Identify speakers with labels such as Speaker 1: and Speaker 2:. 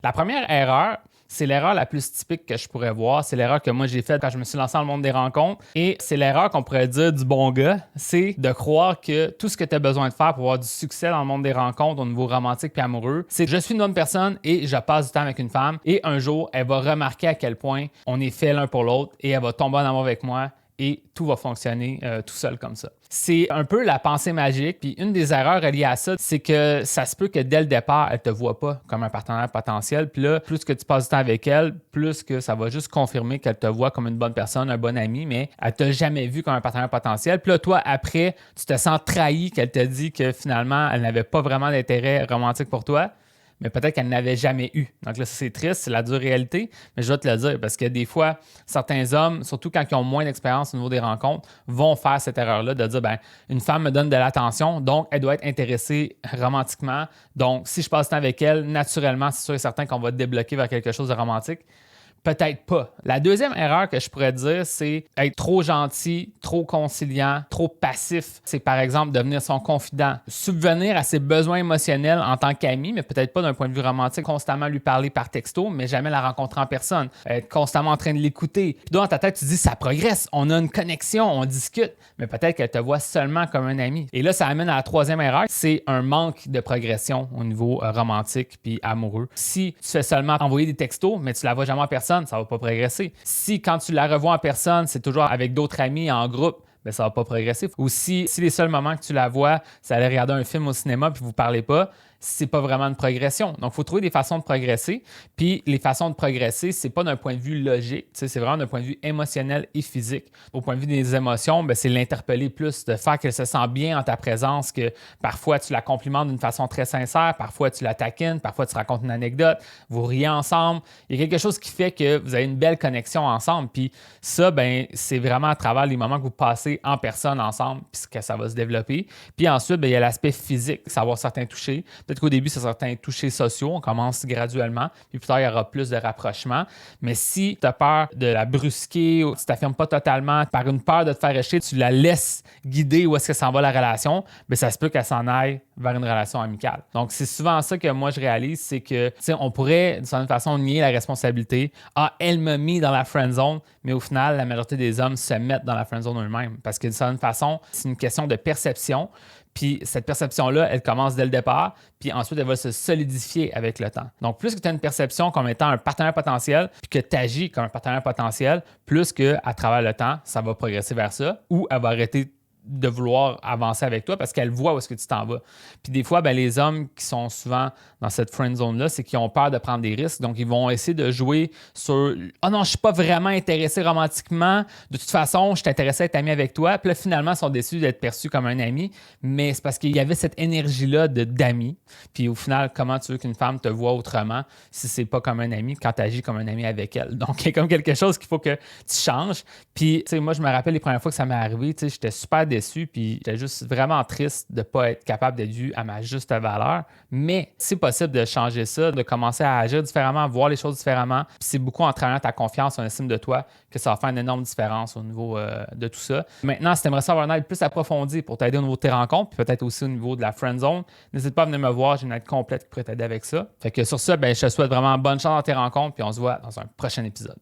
Speaker 1: La première erreur, c'est l'erreur la plus typique que je pourrais voir. C'est l'erreur que moi j'ai faite quand je me suis lancé dans le monde des rencontres. Et c'est l'erreur qu'on pourrait dire du bon gars. C'est de croire que tout ce que tu as besoin de faire pour avoir du succès dans le monde des rencontres au niveau romantique et amoureux, c'est je suis une bonne personne et je passe du temps avec une femme. Et un jour, elle va remarquer à quel point on est fait l'un pour l'autre et elle va tomber en amour avec moi. Et tout va fonctionner tout seul comme ça. C'est un peu la pensée magique. Puis une des erreurs reliées à ça, c'est que ça se peut que dès le départ, elle ne te voit pas comme un partenaire potentiel. Puis là, plus que tu passes du temps avec elle, plus que ça va juste confirmer qu'elle te voit comme une bonne personne, un bon ami, mais elle ne t'a jamais vu comme un partenaire potentiel. Puis là, toi, après, tu te sens trahi qu'elle te dit que finalement, elle n'avait pas vraiment d'intérêt romantique pour toi. Mais peut-être qu'elle n'avait jamais eu. Donc là, ça, c'est triste, c'est la dure réalité, mais je dois te le dire parce que des fois, certains hommes, surtout quand ils ont moins d'expérience au niveau des rencontres, vont faire cette erreur-là de dire, ben, une femme me donne de l'attention, donc elle doit être intéressée romantiquement. Donc, si je passe du temps avec elle, naturellement, c'est sûr et certain qu'on va débloquer vers quelque chose de romantique. Peut-être pas. La deuxième erreur que je pourrais dire, c'est être trop gentil, trop conciliant, trop passif. C'est par exemple devenir son confident, subvenir à ses besoins émotionnels en tant qu'ami, mais peut-être pas d'un point de vue romantique, constamment lui parler par texto, mais jamais la rencontrer en personne, être constamment en train de l'écouter. Puis dans ta tête, tu dis ça progresse, on a une connexion, on discute, mais peut-être qu'elle te voit seulement comme un ami. Et là, ça amène à la troisième erreur, c'est un manque de progression au niveau romantique puis amoureux. Si tu fais seulement envoyer des textos, mais tu la vois jamais en personne, ça ne va pas progresser. Si quand tu la revois en personne, c'est toujours avec d'autres amis en groupe, bien, ça ne va pas progresser. Ou si les seuls moments que tu la vois, c'est aller regarder un film au cinéma puis vous ne parlez pas, c'est pas vraiment une progression. Donc, il faut trouver des façons de progresser. Puis, les façons de progresser, c'est pas d'un point de vue logique, c'est vraiment d'un point de vue émotionnel et physique. Au point de vue des émotions, bien, c'est l'interpeller plus, de faire qu'elle se sent bien en ta présence, que parfois tu la complimentes d'une façon très sincère, parfois tu la taquines, parfois tu racontes une anecdote, vous riez ensemble. Il y a quelque chose qui fait que vous avez une belle connexion ensemble. Puis ça, bien, c'est vraiment à travers les moments que vous passez en personne ensemble, puis que ça va se développer. Puis ensuite, bien, il y a l'aspect physique, savoir certains touchés. Peut-être qu'au début, c'est certains touchés sociaux, on commence graduellement, puis plus tard, il y aura plus de rapprochement. Mais si tu as peur de la brusquer ou tu ne t'affirmes pas totalement par une peur de te faire rejeter, tu la laisses guider où est-ce que s'en va la relation, bien, ça se peut qu'elle s'en aille vers une relation amicale. Donc, c'est souvent ça que moi, je réalise, c'est que, tu sais, on pourrait, d'une certaine façon, nier la responsabilité. Ah, elle m'a mis dans la friend zone, mais au final, la majorité des hommes se mettent dans la friend zone eux-mêmes. Parce que, d'une certaine façon, c'est une question de perception. Puis cette perception-là, elle commence dès le départ, puis ensuite, elle va se solidifier avec le temps. Donc, plus que tu as une perception comme étant un partenaire potentiel, puis que tu agis comme un partenaire potentiel, plus qu'à travers le temps, ça va progresser vers ça, ou elle va arrêter de vouloir avancer avec toi parce qu'elle voit où est-ce que tu t'en vas. Puis des fois, bien, les hommes qui sont souvent dans cette friend zone-là, c'est qu'ils ont peur de prendre des risques. Donc, ils vont essayer de jouer sur « Ah non, je ne suis pas vraiment intéressé romantiquement. De toute façon, je t'intéressais à être ami avec toi. » Puis là, finalement, ils sont déçus d'être perçus comme un ami. Mais c'est parce qu'il y avait cette énergie-là d'ami. Puis au final, comment tu veux qu'une femme te voit autrement si c'est pas comme un ami quand tu agis comme un ami avec elle? Donc, il y a comme quelque chose qu'il faut que tu changes. Puis, tu sais, moi, je me rappelle les premières fois que ça m'est arrivé, tu sais, j'étais super déçu, puis j'étais juste vraiment triste de ne pas être capable d'être vu à ma juste valeur. Mais c'est possible de changer ça, de commencer à agir différemment, à voir les choses différemment. Puis c'est beaucoup en travaillant ta confiance, ton estime de toi, que ça va faire une énorme différence au niveau de tout ça. Maintenant, si tu aimerais ça avoir une aide plus approfondie pour t'aider au niveau de tes rencontres, puis peut-être aussi au niveau de la friend zone, n'hésite pas à venir me voir, j'ai une aide complète qui pourrait t'aider avec ça. Fait que sur ça, ben, je te souhaite vraiment bonne chance dans tes rencontres, puis on se voit dans un prochain épisode.